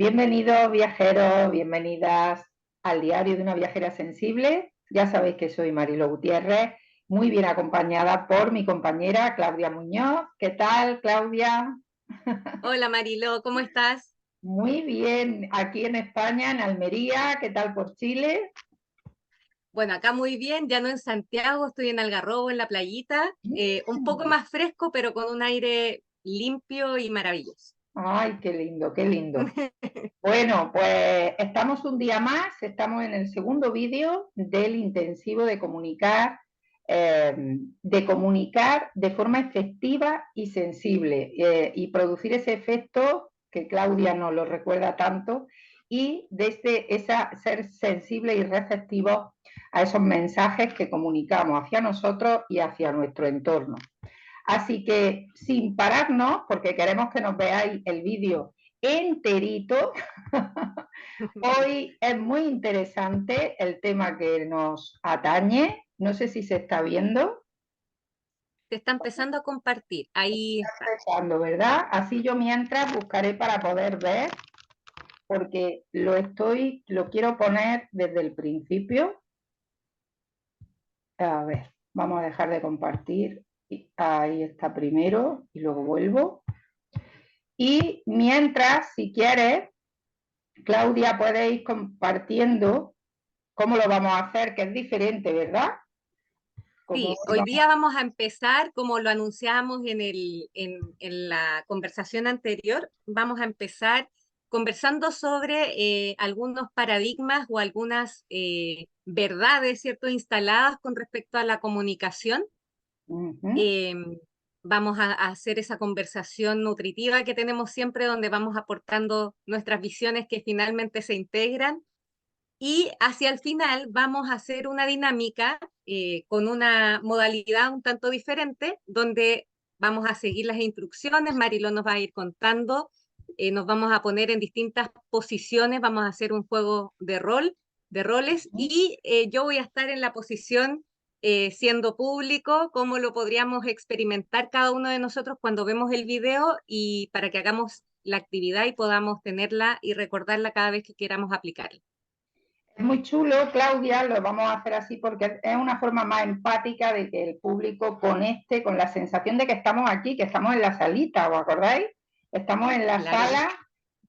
Bienvenidos viajeros, bienvenidas al diario de una viajera sensible. Ya sabéis que soy Marilo Gutiérrez, muy bien acompañada por mi compañera Claudia Muñoz. ¿Qué tal, Claudia? Hola Marilo, ¿cómo estás? Muy bien, aquí en España, en Almería. ¿Qué tal por Chile? Bueno, acá muy bien, ya no en Santiago, estoy en Algarrobo, en la playita, un poco más fresco, pero con un aire limpio y maravilloso. Ay, qué lindo, qué lindo. Bueno, pues estamos un día más, estamos en el segundo vídeo del intensivo de comunicar de forma efectiva y sensible y producir ese efecto que Claudia nos lo recuerda tanto y desde esa ser sensible y receptivo a esos mensajes que comunicamos hacia nosotros y hacia nuestro entorno. Así que sin pararnos, porque queremos que nos veáis el vídeo enterito. Hoy es muy interesante el tema que nos atañe. No sé si se está viendo. Te está empezando a compartir, ahí Está está. empezando, ¿verdad? Así yo mientras buscaré para poder ver, porque lo quiero poner desde el principio. A ver, vamos a dejar de compartir. Ahí está primero y luego vuelvo. Y mientras, si quieres, Claudia puede ir compartiendo cómo lo vamos a hacer, que es diferente, ¿verdad? Como Sí, hoy día vamos a empezar, como lo anunciamos en la conversación anterior, vamos a empezar conversando sobre algunos paradigmas o algunas verdades, ¿cierto?, instaladas con respecto a la comunicación. uh-huh. Eh, Vamos a hacer esa conversación nutritiva que tenemos siempre, donde vamos aportando nuestras visiones que finalmente se integran. Y hacia el final vamos a hacer una dinámica con una modalidad un tanto diferente, donde vamos a seguir las instrucciones. Mariló nos va a ir contando, nos vamos a poner en distintas posiciones, vamos a hacer un juego de roles, y yo voy a estar en la posición siendo público, cómo lo podríamos experimentar cada uno de nosotros cuando vemos el video, y para que hagamos la actividad y podamos tenerla y recordarla cada vez que queramos aplicarla. Es muy chulo, Claudia, lo vamos a hacer así porque es una forma más empática de que el público conecte con la sensación de que estamos aquí, que estamos en la salita, ¿os acordáis? Estamos en la Claro que sala sí.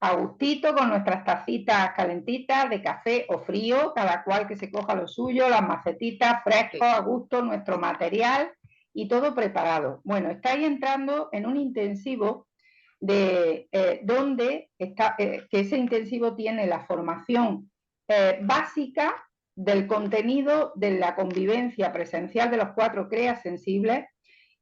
a gustito con nuestras tacitas calentitas de café o frío, cada cual que se coja lo suyo, las macetitas frescos, Sí. a gusto, nuestro material y todo preparado. Bueno, estáis entrando en un intensivo de donde está, que ese intensivo tiene la formación básica del contenido de la convivencia presencial de los 4 CREAS sensibles,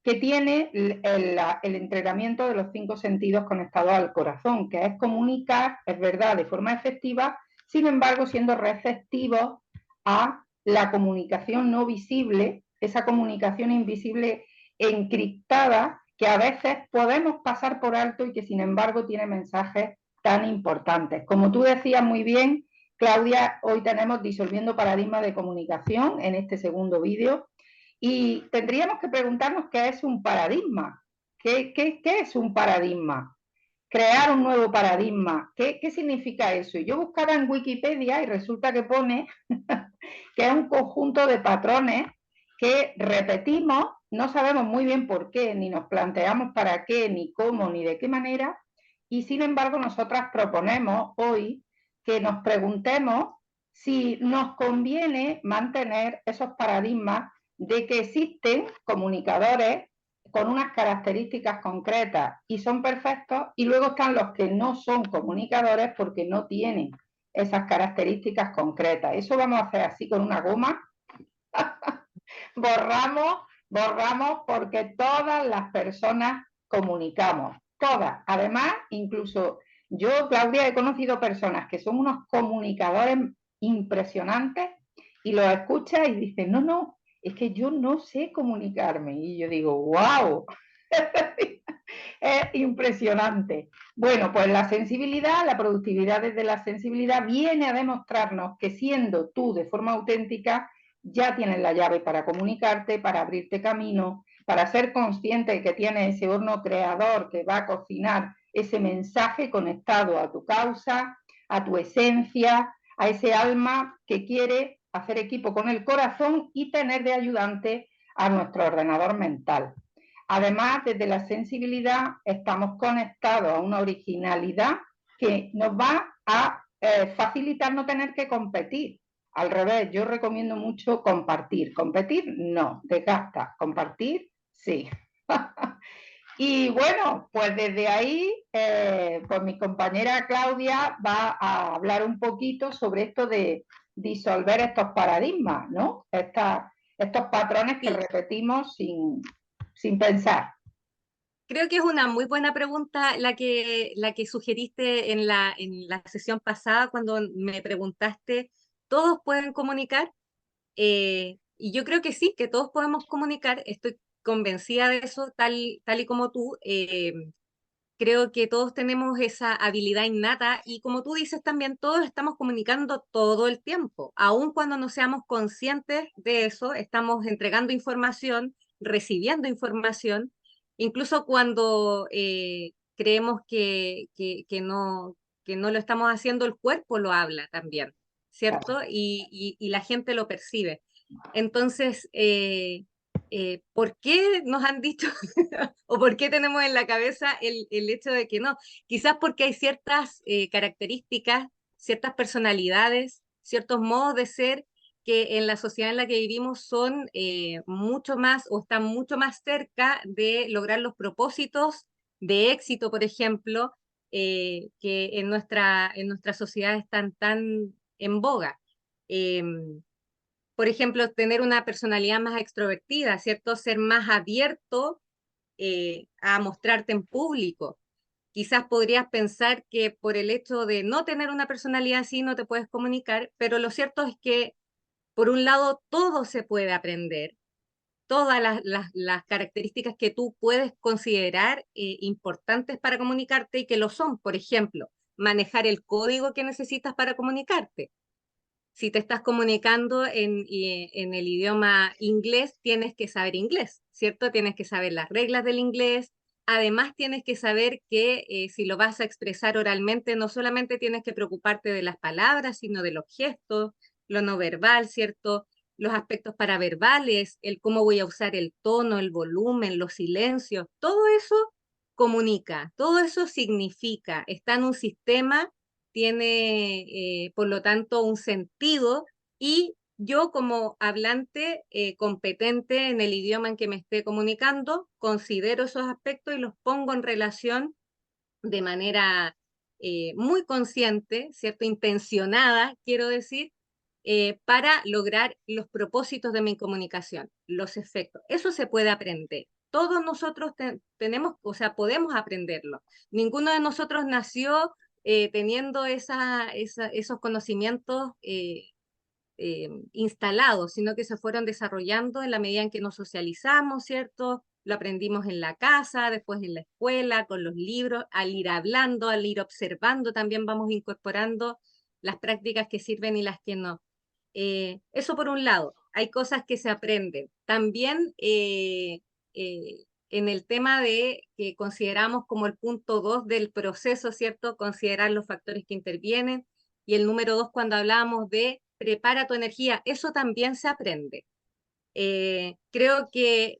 que tiene el entrenamiento de los 5 sentidos conectados al corazón, que es comunicar, es verdad, de forma efectiva, sin embargo, siendo receptivos a la comunicación no visible, esa comunicación invisible encriptada que a veces podemos pasar por alto y que sin embargo tiene mensajes tan importantes. Como tú decías muy bien, Claudia, hoy tenemos Disolviendo Paradigmas de Comunicación en este segundo vídeo y tendríamos que preguntarnos qué es un paradigma. ¿Qué es un paradigma? Crear un nuevo paradigma. ¿Qué significa eso? Yo buscaba en Wikipedia y resulta que pone que es un conjunto de patrones que repetimos, no sabemos muy bien por qué, ni nos planteamos para qué, ni cómo, ni de qué manera, y sin embargo nosotras proponemos hoy que nos preguntemos si nos conviene mantener esos paradigmas de que existen comunicadores con unas características concretas y son perfectos, y luego están los que no son comunicadores porque no tienen esas características concretas. Eso vamos a hacer así con una goma. Borramos porque todas las personas comunicamos, todas. Además, incluso yo, Claudia, he conocido personas que son unos comunicadores impresionantes y los escuchas y dicen, no, es que yo no sé comunicarme. Y yo digo, wow, es impresionante. Bueno, pues la sensibilidad, la productividad desde la sensibilidad viene a demostrarnos que siendo tú de forma auténtica, ya tienes la llave para comunicarte, para abrirte camino, para ser consciente de que tiene ese horno creador que va a cocinar ese mensaje conectado a tu causa, a tu esencia, a ese alma que quiere hacer equipo con el corazón y tener de ayudante a nuestro ordenador mental. Además, desde la sensibilidad estamos conectados a una originalidad que nos va a facilitar no tener que competir. Al revés, yo recomiendo mucho compartir. Competir, no, desgasta. Compartir, sí. Y bueno, pues desde ahí, pues mi compañera Claudia va a hablar un poquito sobre esto de disolver estos paradigmas, ¿no? Estos patrones que Sí, repetimos sin pensar. creo que es una muy buena pregunta la que sugeriste en la sesión pasada cuando me preguntaste, ¿todos pueden comunicar? Y yo creo que sí, que todos podemos comunicar, estoy convencida de eso, tal y como tú. Creo que todos tenemos esa habilidad innata y como tú dices también, todos estamos comunicando todo el tiempo. Aun cuando no seamos conscientes de eso, estamos entregando información, recibiendo información, incluso cuando creemos que no lo estamos haciendo, el cuerpo lo habla también, ¿cierto? Y la gente lo percibe. Entonces, ¿por qué nos han dicho o por qué tenemos en la cabeza el hecho de que no? Quizás porque hay ciertas características, ciertas personalidades, ciertos modos de ser que en la sociedad en la que vivimos son mucho más o están mucho más cerca de lograr los propósitos de éxito, por ejemplo, que en nuestra sociedad están tan en boga. Por ejemplo, tener una personalidad más extrovertida, ¿cierto? Ser más abierto a mostrarte en público. Quizás podrías pensar que por el hecho de no tener una personalidad así no te puedes comunicar, pero lo cierto es que, por un lado, todo se puede aprender, todas las características que tú puedes considerar importantes para comunicarte y que lo son. Por ejemplo, manejar el código que necesitas para comunicarte. Si te estás comunicando en el idioma inglés, tienes que saber inglés, ¿cierto? Tienes que saber las reglas del inglés. Además, tienes que saber que si lo vas a expresar oralmente, no solamente tienes que preocuparte de las palabras, sino de los gestos, lo no verbal, ¿cierto? Los aspectos paraverbales, el cómo voy a usar el tono, el volumen, los silencios, todo eso comunica, todo eso significa, está en un sistema, tiene por lo tanto un sentido y yo como hablante competente en el idioma en que me esté comunicando, considero esos aspectos y los pongo en relación de manera muy consciente, ¿cierto? Intencionada, quiero decir, para lograr los propósitos de mi comunicación, los efectos. Eso se puede aprender. Todos nosotros tenemos, o sea, podemos aprenderlo. Ninguno de nosotros nació teniendo esos conocimientos instalados, sino que se fueron desarrollando en la medida en que nos socializamos, ¿cierto? Lo aprendimos en la casa, después en la escuela, con los libros, al ir hablando, al ir observando, también vamos incorporando las prácticas que sirven y las que no. Eso por un lado, hay cosas que se aprenden. También en el tema de que consideramos como el punto 2 del proceso, ¿cierto? Considerar los factores que intervienen. Y el número 2, cuando hablamos de prepara tu energía, eso también se aprende. Creo que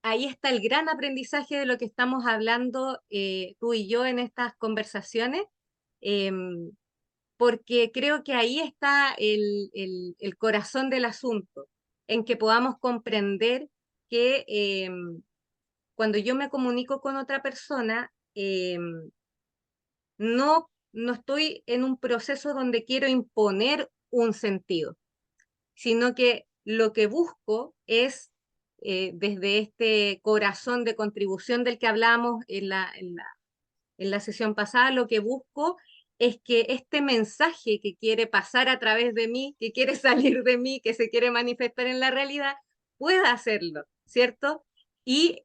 ahí está el gran aprendizaje de lo que estamos hablando tú y yo en estas conversaciones. em, Porque creo que ahí está el corazón del asunto, en que podamos comprender que cuando yo me comunico con otra persona, no estoy en un proceso donde quiero imponer un sentido, sino que lo que busco es, desde este corazón de contribución del que hablamos en la sesión pasada, lo que busco es que este mensaje que quiere pasar a través de mí, que quiere salir de mí, que se quiere manifestar en la realidad, pueda hacerlo, ¿cierto? Y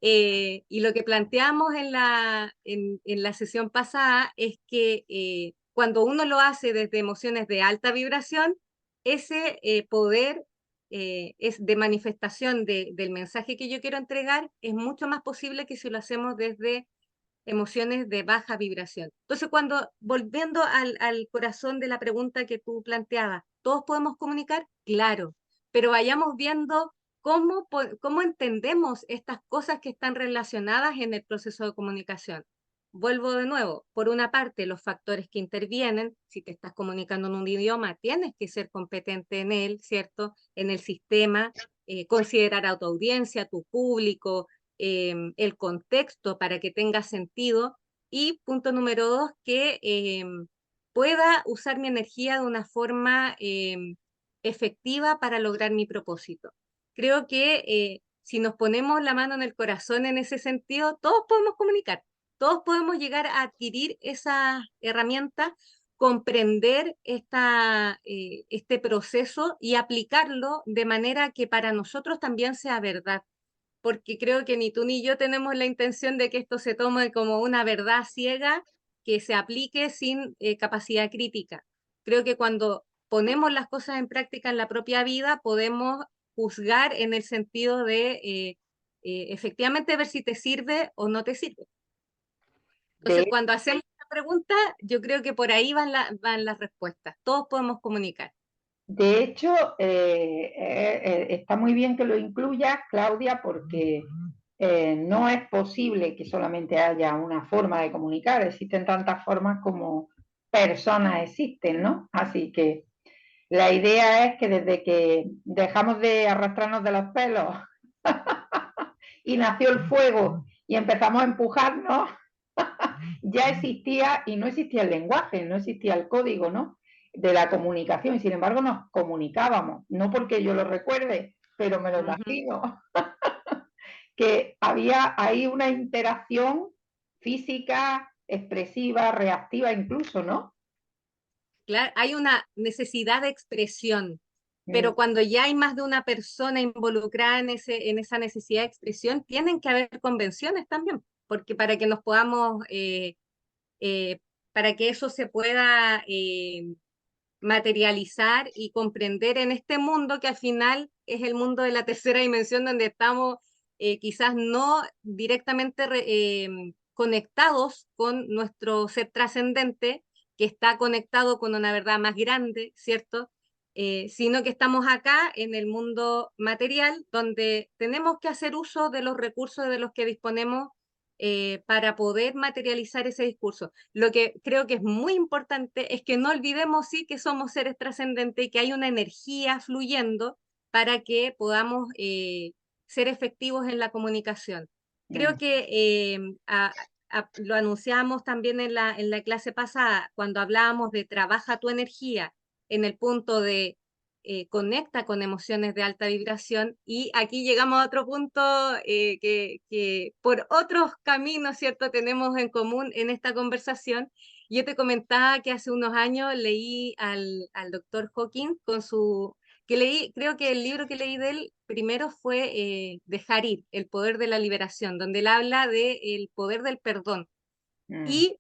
lo que planteamos en la sesión pasada es que cuando uno lo hace desde emociones de alta vibración, ese poder es de manifestación del mensaje que yo quiero entregar, es mucho más posible que si lo hacemos desde emociones de baja vibración. Entonces, volviendo al corazón de la pregunta que tú planteabas, ¿todos podemos comunicar? Claro, pero vayamos viendo cómo entendemos estas cosas que están relacionadas en el proceso de comunicación. Vuelvo de nuevo, por una parte, los factores que intervienen, si te estás comunicando en un idioma, tienes que ser competente en él, ¿cierto? En el sistema, considerar a tu audiencia, tu público, el contexto para que tenga sentido. Y punto número dos, que pueda usar mi energía de una forma efectiva para lograr mi propósito. Creo que si nos ponemos la mano en el corazón en ese sentido, todos podemos comunicar, todos podemos llegar a adquirir esa herramienta, comprender este proceso y aplicarlo de manera que para nosotros también sea verdad, porque creo que ni tú ni yo tenemos la intención de que esto se tome como una verdad ciega que se aplique sin capacidad crítica. Creo que cuando ponemos las cosas en práctica en la propia vida, podemos juzgar en el sentido de efectivamente ver si te sirve o no te sirve. Entonces, De, cuando hacemos esta pregunta, yo creo que por ahí van las respuestas. Todos podemos comunicar. de hecho, está muy bien que lo incluyas, Claudia, porque no es posible que solamente haya una forma de comunicar, existen tantas formas como personas existen, ¿no? Así que la idea es que desde que dejamos de arrastrarnos de los pelos y nació el fuego y empezamos a empujarnos, ya existía, y no existía el lenguaje, no existía el código, ¿no? De la comunicación, y sin embargo nos comunicábamos, no porque yo lo recuerde, pero me lo imagino, que había ahí una interacción física, expresiva, reactiva incluso, ¿no? Claro, hay una necesidad de expresión, Mm, pero cuando ya hay más de una persona involucrada en esa necesidad de expresión, tienen que haber convenciones también, porque para que nos podamos, eh, para que eso se pueda materializar y comprender en este mundo que al final es el mundo de la tercera dimensión donde estamos quizás no directamente conectados con nuestro ser trascendente, que está conectado con una verdad más grande, ¿cierto? Sino que estamos acá en el mundo material donde tenemos que hacer uso de los recursos de los que disponemos para poder materializar ese discurso. Lo que creo que es muy importante es que no olvidemos, sí, que somos seres trascendentes y que hay una energía fluyendo para que podamos ser efectivos en la comunicación. Creo mm, que lo anunciamos también en la clase pasada, cuando hablábamos de trabaja tu energía en el punto de conecta con emociones de alta vibración, y aquí llegamos a otro punto que por otros caminos, ¿cierto?, tenemos en común en esta conversación. Yo te comentaba que hace unos años leí al doctor Hawking creo que el libro que leí de él primero fue Dejar ir, el poder de la liberación, donde él habla del poder del perdón. mm, Y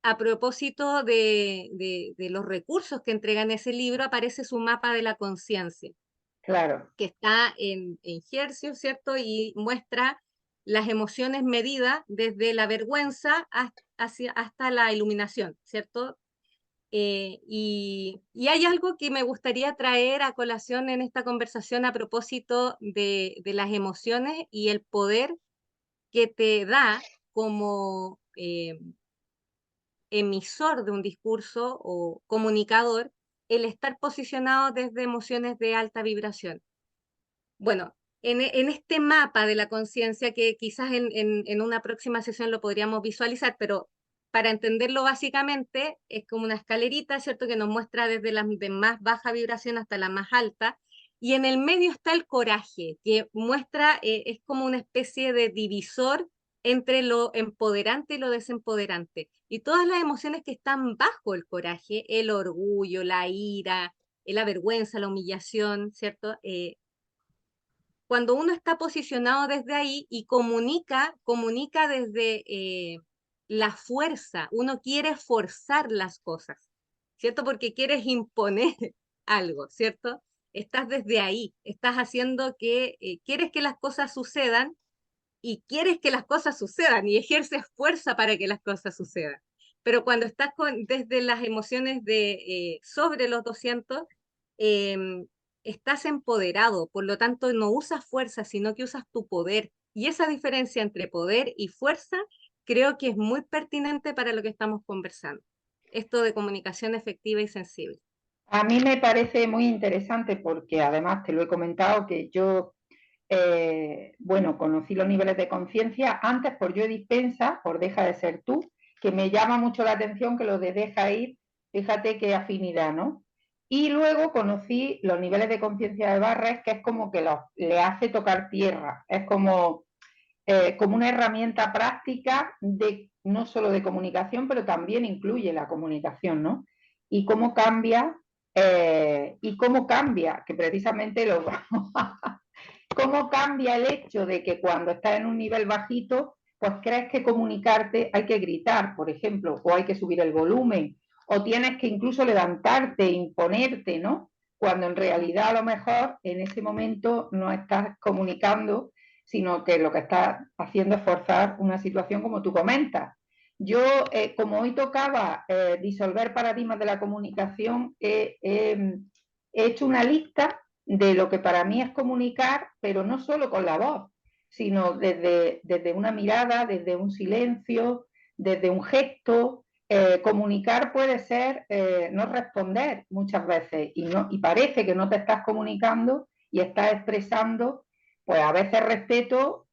a propósito de los recursos que entrega en ese libro, aparece su mapa de la conciencia, claro. que está en Hercio, ¿cierto? Y muestra las emociones medidas desde la vergüenza hasta la iluminación, ¿cierto? Y hay algo que me gustaría traer a colación en esta conversación a propósito de las emociones y el poder que te da como emisor de un discurso o comunicador, el estar posicionado desde emociones de alta vibración. Bueno, en este mapa de la conciencia, que quizás en una próxima sesión lo podríamos visualizar, pero para entenderlo básicamente es como una escalerita, ¿cierto?, que nos muestra desde la de más baja vibración hasta la más alta, y en el medio está el coraje, que muestra, es como una especie de divisor entre lo empoderante y lo desempoderante. Y todas las emociones que están bajo el coraje, el orgullo, la ira, la vergüenza, la humillación, ¿cierto? Cuando uno está posicionado desde ahí y comunica desde la fuerza, uno quiere forzar las cosas, ¿cierto? Porque quieres imponer algo, ¿cierto? estás desde ahí, estás haciendo que quieres que las cosas sucedan y quieres que las cosas sucedan y ejerces fuerza para que las cosas sucedan. Pero cuando estás desde las emociones de sobre los 200, em, estás empoderado, por lo tanto no usas fuerza, sino que usas tu poder. Y esa diferencia entre poder y fuerza creo que es muy pertinente para lo que estamos conversando. Esto de comunicación efectiva y sensible. A mí me parece muy interesante porque además te lo he comentado que yo, bueno, conocí los niveles de conciencia antes por Yo Dispensa, por Deja de Ser Tú, que me llama mucho la atención que lo de Deja Ir, fíjate qué afinidad, ¿no? Y luego conocí los niveles de conciencia de Barres, que es como que le hace tocar tierra, es como una herramienta práctica de no solo de comunicación, pero también incluye la comunicación, ¿no? Y cómo cambia, que precisamente cómo cambia el hecho de que cuando estás en un nivel bajito, pues crees que comunicarte hay que gritar, por ejemplo, o hay que subir el volumen, o tienes que incluso levantarte, imponerte, ¿no? Cuando en realidad a lo mejor en ese momento no estás comunicando, sino que lo que estás haciendo es forzar una situación como tú comentas. Yo, como hoy tocaba disolver paradigmas de la comunicación, he hecho una lista de lo que para mí es comunicar, pero no solo con la voz, sino desde una mirada, desde un silencio, desde un gesto. Comunicar puede ser no responder muchas veces y parece que no te estás comunicando y estás expresando, pues a veces respeto,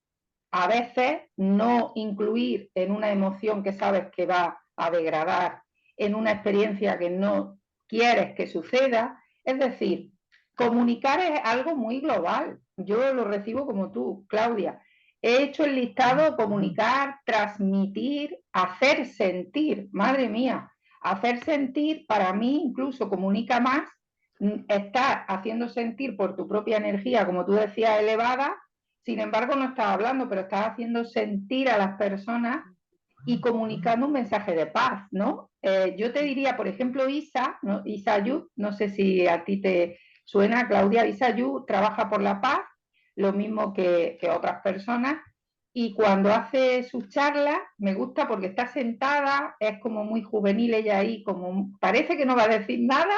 a veces no incluir en una emoción que sabes que va a degradar, en una experiencia que no quieres que suceda. Es decir, comunicar es algo muy global. Yo lo recibo como tú, Claudia. He hecho el listado comunicar, transmitir, hacer sentir. Madre mía, hacer sentir para mí incluso comunica más. Estás haciendo sentir por tu propia energía, como tú decías, elevada. Sin embargo, no estás hablando, pero estás haciendo sentir a las personas y comunicando un mensaje de paz, ¿no? Yo te diría, por ejemplo, Isa, ¿no? Isa Ayud, no sé si a ti te suena, Claudia. Isa Ayud trabaja por la paz, lo mismo que otras personas, y cuando hace sus charlas me gusta porque está sentada, es como muy juvenil ella ahí, como parece que no va a decir nada,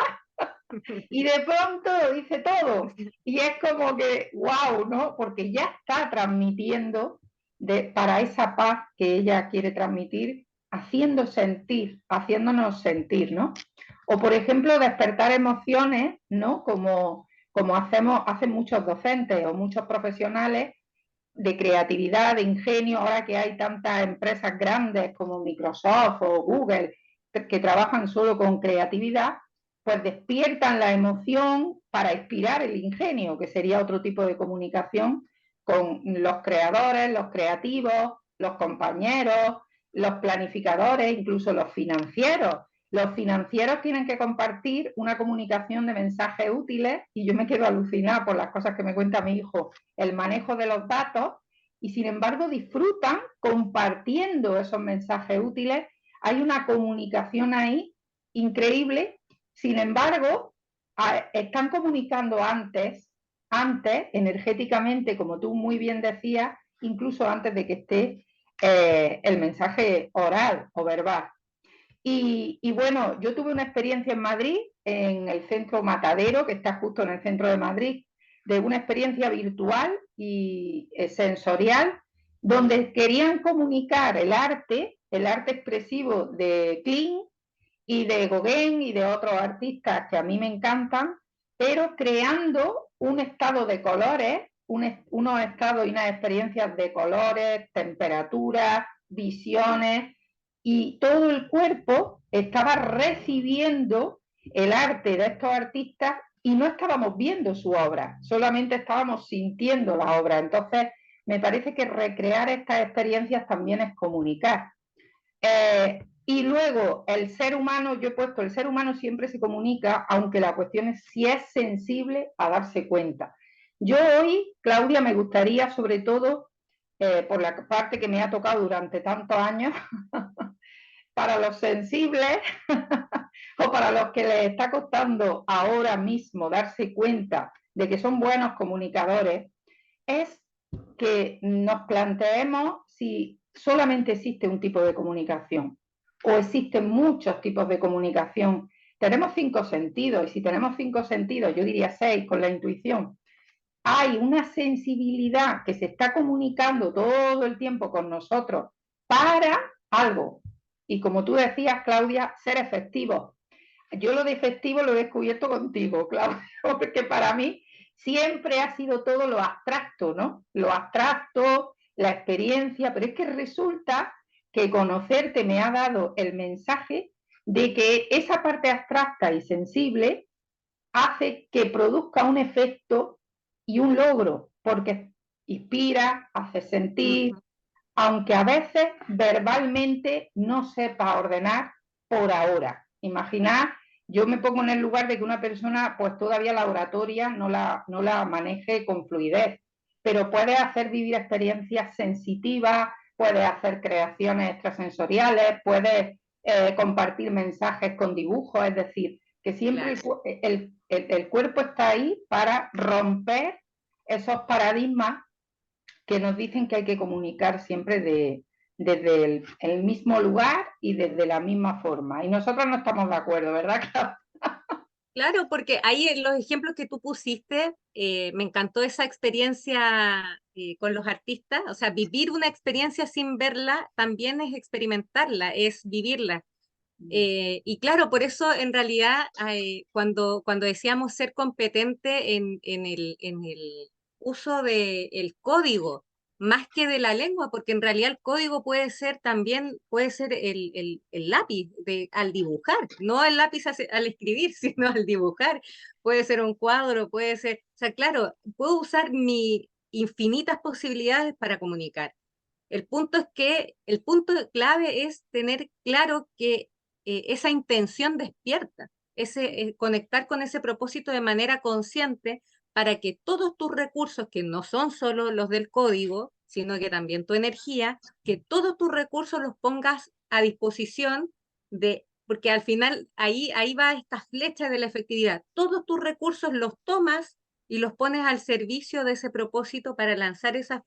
y de pronto lo dice todo. Y es como que, wow, ¿no? Porque ya está transmitiendo para esa paz que ella quiere transmitir, haciéndonos sentir, ¿no? O, por ejemplo, despertar emociones, ¿no? Como hacen muchos docentes o muchos profesionales de creatividad, de ingenio, ahora que hay tantas empresas grandes como Microsoft o Google que trabajan solo con creatividad, pues despiertan la emoción para inspirar el ingenio, que sería otro tipo de comunicación con los creadores, los creativos, los compañeros, los planificadores, incluso los financieros. Los financieros tienen que compartir una comunicación de mensajes útiles y yo me quedo alucinada por las cosas que me cuenta mi hijo, el manejo de los datos, y sin embargo disfrutan compartiendo esos mensajes útiles. Hay una comunicación ahí increíble. Sin embargo, están comunicando antes, energéticamente, como tú muy bien decías, incluso antes de que esté el mensaje oral o verbal. Y bueno, yo tuve una experiencia en Madrid, en el centro Matadero, que está justo en el centro de Madrid, de una experiencia virtual y sensorial, donde querían comunicar el arte expresivo de Kling y de Gauguin y de otros artistas que a mí me encantan, pero creando un estado de colores, unos estados y unas experiencias de colores, temperaturas, visiones, y todo el cuerpo estaba recibiendo el arte de estos artistas y no estábamos viendo su obra, solamente estábamos sintiendo la obra. Entonces, me parece que recrear estas experiencias también es comunicar. Y luego, el ser humano, yo he puesto, el ser humano siempre se comunica, aunque la cuestión es si es sensible a darse cuenta. Yo hoy, Claudia, me gustaría sobre todo, por la parte que me ha tocado durante tantos años, para los sensibles, o para los que les está costando ahora mismo darse cuenta de que son buenos comunicadores, es que nos planteemos si solamente existe un tipo de comunicación o existen muchos tipos de comunicación. Tenemos 5 sentidos, y si tenemos 5 sentidos, yo diría 6 con la intuición, hay una sensibilidad que se está comunicando todo el tiempo con nosotros para algo. Y como tú decías, Claudia, ser efectivo. Yo lo de efectivo lo he descubierto contigo, Claudia, porque para mí siempre ha sido todo lo abstracto, ¿no? Lo abstracto, la experiencia, pero es que resulta que conocerte me ha dado el mensaje de que esa parte abstracta y sensible hace que produzca un efecto y un logro, porque inspira, hace sentir, aunque a veces verbalmente no sepa ordenar por ahora. Imaginad, yo me pongo en el lugar de que una persona pues todavía la oratoria no la maneje con fluidez, pero puede hacer vivir experiencias sensitivas, puede hacer creaciones extrasensoriales, puede compartir mensajes con dibujos, es decir, que siempre Claro. el cuerpo está ahí para romper esos paradigmas que nos dicen que hay que comunicar siempre desde el mismo lugar y desde la misma forma. Y nosotros no estamos de acuerdo, ¿verdad? Claro, porque ahí en los ejemplos que tú pusiste, me encantó esa experiencia con los artistas, o sea, vivir una experiencia sin verla también es experimentarla, es vivirla. Y claro, por eso en realidad cuando decíamos ser competente en el uso del código, más que de la lengua, porque en realidad el código puede ser también, puede ser el lápiz al dibujar, no el lápiz al escribir, sino al dibujar. Puede ser un cuadro, puede ser, o sea, claro, puedo usar mi infinitas posibilidades para comunicar. El punto es que el punto clave es tener claro que esa intención despierta, conectar con ese propósito de manera consciente para que todos tus recursos, que no son solo los del código, sino que también tu energía, que todos tus recursos los pongas a disposición porque al final ahí va esta flecha de la efectividad. Todos tus recursos los tomas y los pones al servicio de ese propósito para lanzar esa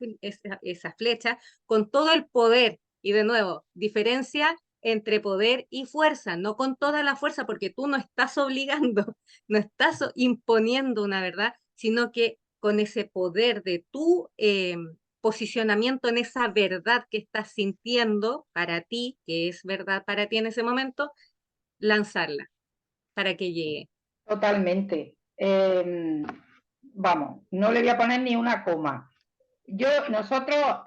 flecha con todo el poder. Y de nuevo, diferencia entre poder y fuerza, no con toda la fuerza, porque tú no estás obligando, no estás imponiendo una verdad, sino que con ese poder de tu posicionamiento en esa verdad que estás sintiendo para ti, que es verdad para ti en ese momento, lanzarla para que llegue. Totalmente. Vamos, no le voy a poner ni una coma. Nosotros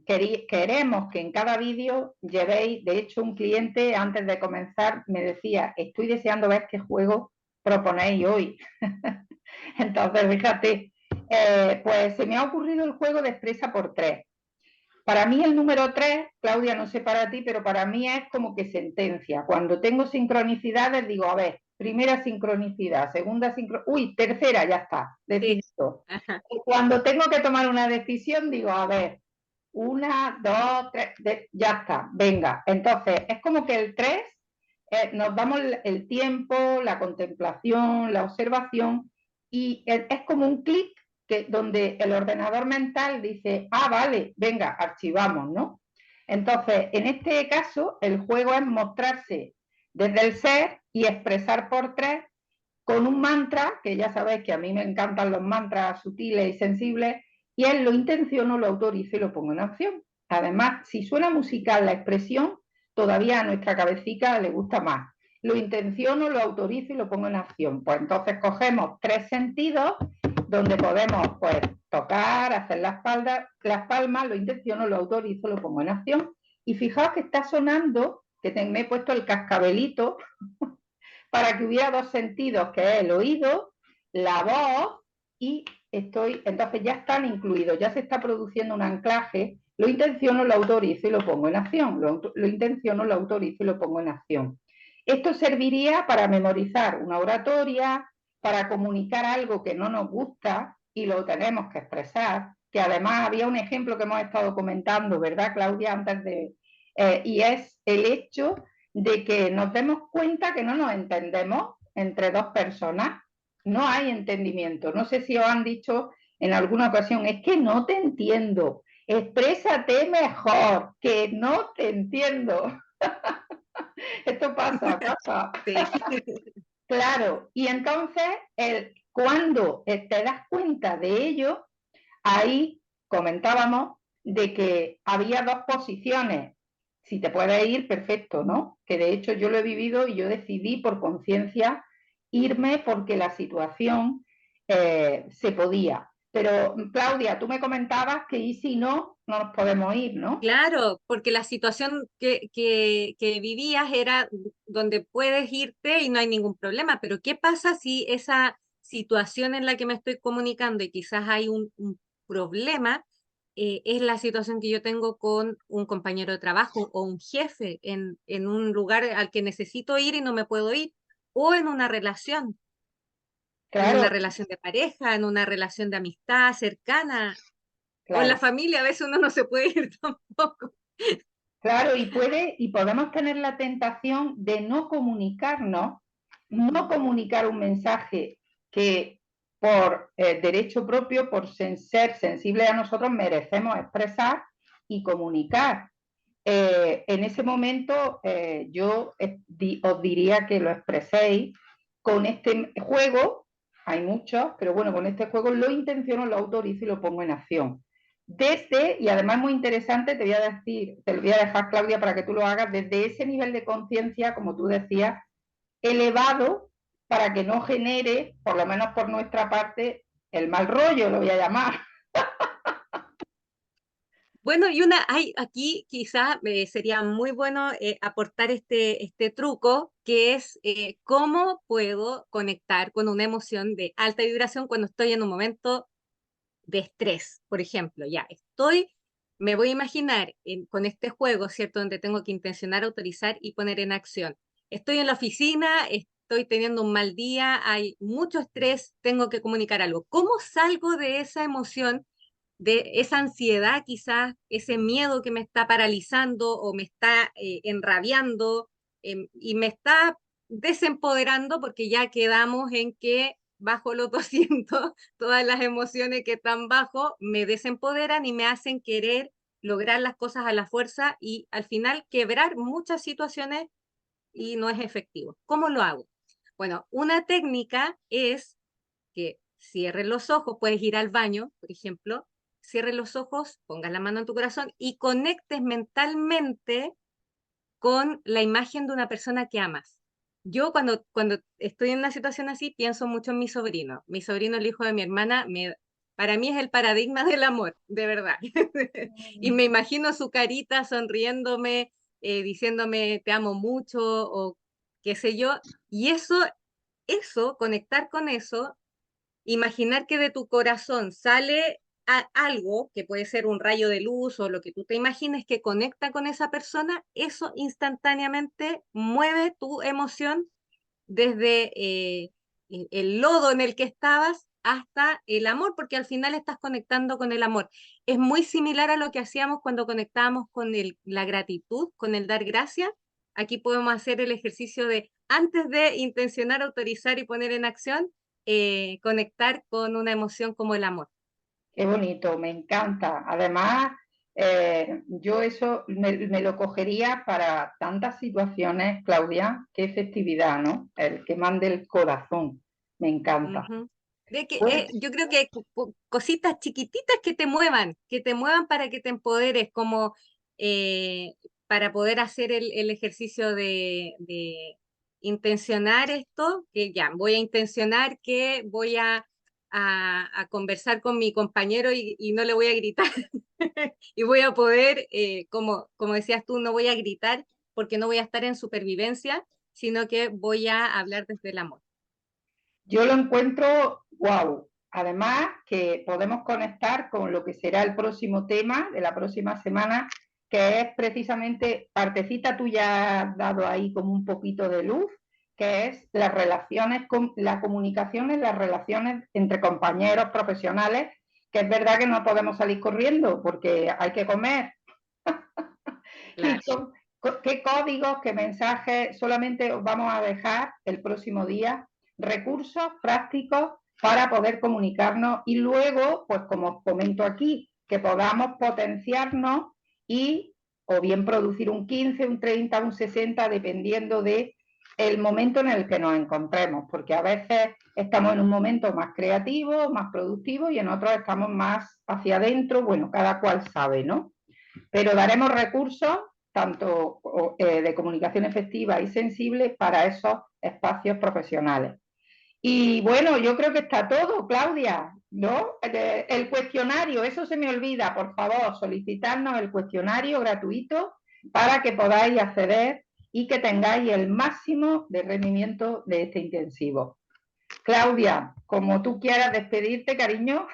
queremos que en cada vídeo llevéis, de hecho un cliente antes de comenzar me decía, estoy deseando ver qué juego proponéis hoy. Entonces, fíjate, pues se me ha ocurrido el juego de Expresa por 3. Para mí el número 3, Claudia, no sé para ti, pero para mí es como que sentencia. Cuando tengo sincronicidades digo, a ver, primera sincronicidad, segunda sincronicidad, uy, tercera, ya está, Sí. decidido. Ajá. Cuando tengo que tomar una decisión digo, a ver, una, dos, tres, ya está, venga. Entonces, es como que el 3 nos damos el tiempo, la contemplación, la observación, y es como un clic donde el ordenador mental dice, ah, vale, venga, archivamos, ¿no? Entonces, en este caso, el juego es mostrarse desde el ser y expresar por 3 con un mantra, que ya sabéis que a mí me encantan los mantras sutiles y sensibles, y él lo intenciono, lo autorizo y lo pongo en acción. Además, si suena musical la expresión, todavía a nuestra cabecita le gusta más. Lo intenciono, lo autorizo y lo pongo en acción. Pues entonces cogemos 3 sentidos donde podemos pues tocar, hacer las palmas, lo intenciono, lo autorizo, lo pongo en acción. Y fijaos que está sonando, que me he puesto el cascabelito para que hubiera 2 sentidos, que es el oído, la voz y entonces ya están incluidos, ya se está produciendo un anclaje, lo intenciono, lo autorizo y lo pongo en acción, lo intenciono, lo autorizo y lo pongo en acción. Esto serviría para memorizar una oratoria, para comunicar algo que no nos gusta y lo tenemos que expresar, que además había un ejemplo que hemos estado comentando, ¿verdad, Claudia? Y es el hecho de que nos demos cuenta que no nos entendemos entre dos personas. No hay entendimiento. No sé si os han dicho en alguna ocasión, es que no te entiendo, exprésate mejor, que no te entiendo. Esto pasa. Sí. Claro, y entonces cuando te das cuenta de ello, ahí comentábamos de que había dos posiciones. Si te puedes ir, perfecto, ¿no? Que de hecho yo lo he vivido y yo decidí por conciencia irme porque la situación se podía. Pero Claudia, tú me comentabas que y si no, no nos podemos ir, ¿no? Claro, porque la situación que vivías era donde puedes irte y no hay ningún problema, pero ¿qué pasa si esa situación en la que me estoy comunicando y quizás hay un problema, es la situación que yo tengo con un compañero de trabajo o un jefe en un lugar al que necesito ir y no me puedo ir, o en una Claro, relación de pareja, en una relación de amistad cercana, o en la claro. familia, a veces uno no se puede ir tampoco. Claro, y podemos tener la tentación de no comunicarnos, no comunicar un mensaje que por derecho propio, por ser sensible a nosotros, merecemos expresar y comunicar. En ese momento yo os diría que lo expreséis con este juego, hay muchos, pero bueno, con este juego lo intenciono, lo autorizo y lo pongo en acción. Y además muy interesante, te lo voy a dejar, Claudia, para que tú lo hagas desde ese nivel de conciencia, como tú decías, elevado, para que no genere, por lo menos por nuestra parte, el mal rollo, lo voy a llamar. Bueno, hay aquí quizás sería muy bueno aportar este truco, que es cómo puedo conectar con una emoción de alta vibración cuando estoy en un momento de estrés, por ejemplo. Me voy a imaginar con este juego, ¿cierto? Donde tengo que intencionar, autorizar y poner en acción. Estoy en la oficina, estoy teniendo un mal día, hay mucho estrés, tengo que comunicar algo. ¿Cómo salgo de esa emoción, de esa ansiedad, quizás ese miedo que me está paralizando o me está enrabiando y me está desempoderando porque ya quedamos en que bajo los 200 todas las emociones que están bajo me desempoderan y me hacen querer lograr las cosas a la fuerza y al final quebrar muchas situaciones y no es efectivo? ¿Cómo lo hago? Bueno, una técnica es que cierres los ojos, puedes ir al baño, por ejemplo, cierres los ojos, pongas la mano en tu corazón y conectes mentalmente con la imagen de una persona que amas. Yo cuando estoy en una situación así pienso mucho en mi sobrino. Mi sobrino, el hijo de mi hermana, para mí es el paradigma del amor, de verdad. Y me imagino su carita sonriéndome, diciéndome te amo mucho o qué sé yo. Y conectar con eso, imaginar que de tu corazón sale algo, que puede ser un rayo de luz o lo que tú te imagines que conecta con esa persona, eso instantáneamente mueve tu emoción desde el lodo en el que estabas hasta el amor, porque al final estás conectando con el amor. Es muy similar a lo que hacíamos cuando conectábamos con la gratitud, con el dar gracias. Aquí podemos hacer el ejercicio de, antes de intencionar, autorizar y poner en acción, conectar con una emoción como el amor. Qué bonito, me encanta. Además, yo eso me lo cogería para tantas situaciones, Claudia, qué efectividad, ¿no? El que mande el corazón, me encanta. Ujú. Pues Yo creo que cositas chiquititas que te muevan para que te empoderes, como eh, para poder hacer el ejercicio de intencionar esto, que ya, voy a intencionar que voy a conversar con mi compañero y no le voy a gritar. Y voy a poder, como decías tú, no voy a gritar porque no voy a estar en supervivencia, sino que voy a hablar desde el amor. yo lo encuentro wow. Además, que podemos conectar con lo que será el próximo tema de la próxima semana, que es precisamente, partecita tú ya has dado ahí como un poquito de luz, que es las relaciones, la comunicación en las relaciones entre compañeros profesionales, que es verdad que no podemos salir corriendo porque hay que comer. Y Claro. qué códigos, qué mensajes, solamente os vamos a dejar el próximo día recursos prácticos para poder comunicarnos y luego, pues como os comento aquí, que podamos potenciarnos y o bien producir un 15, un 30, un 60, dependiendo de el momento en el que nos encontremos, porque a veces estamos en un momento más creativo, más productivo y en otros estamos más hacia adentro, bueno, cada cual sabe, ¿no? Pero daremos recursos tanto de comunicación efectiva y sensible para esos espacios profesionales. Y bueno, yo creo que está todo, Claudia, ¿no? El cuestionario, eso se me olvida, por favor, solicitarnos el cuestionario gratuito para que podáis acceder y que tengáis el máximo de rendimiento de este intensivo. Claudia, como tú quieras despedirte, cariño.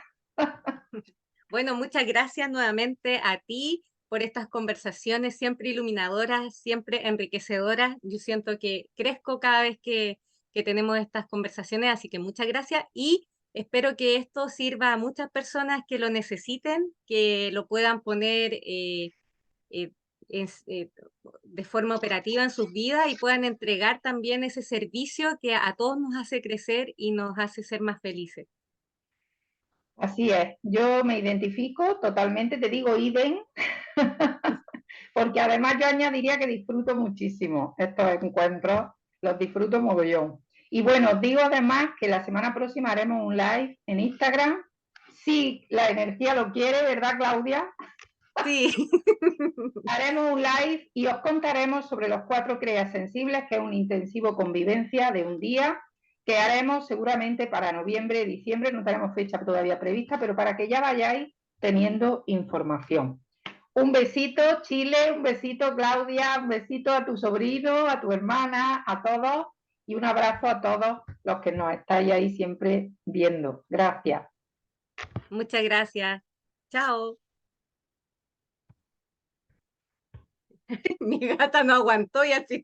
Bueno, muchas gracias nuevamente a ti por estas conversaciones siempre iluminadoras, siempre enriquecedoras. Yo siento que crezco cada vez que tenemos estas conversaciones, así que muchas gracias y espero que esto sirva a muchas personas que lo necesiten, que lo puedan poner eh, eh, de forma operativa en sus vidas y puedan entregar también ese servicio que a todos nos hace crecer y nos hace ser más felices. Así es, yo me identifico totalmente, te digo idem, porque además yo añadiría que disfruto muchísimo estos encuentros, los disfruto mogollón. Y bueno, os digo además que la semana próxima haremos un live en Instagram, si la energía lo quiere, ¿verdad, Claudia? Sí. Haremos un live y os contaremos sobre los 4 CREAS sensibles, que es un intensivo convivencia de un día, que haremos seguramente para noviembre, diciembre, no tenemos fecha todavía prevista, pero para que ya vayáis teniendo información. Un besito, Chile, un besito, Claudia, un besito a tu sobrino, a tu hermana, a todos, y un abrazo a todos los que nos estáis ahí siempre viendo. Gracias. Muchas gracias. Chao. Mi gata no aguantó y así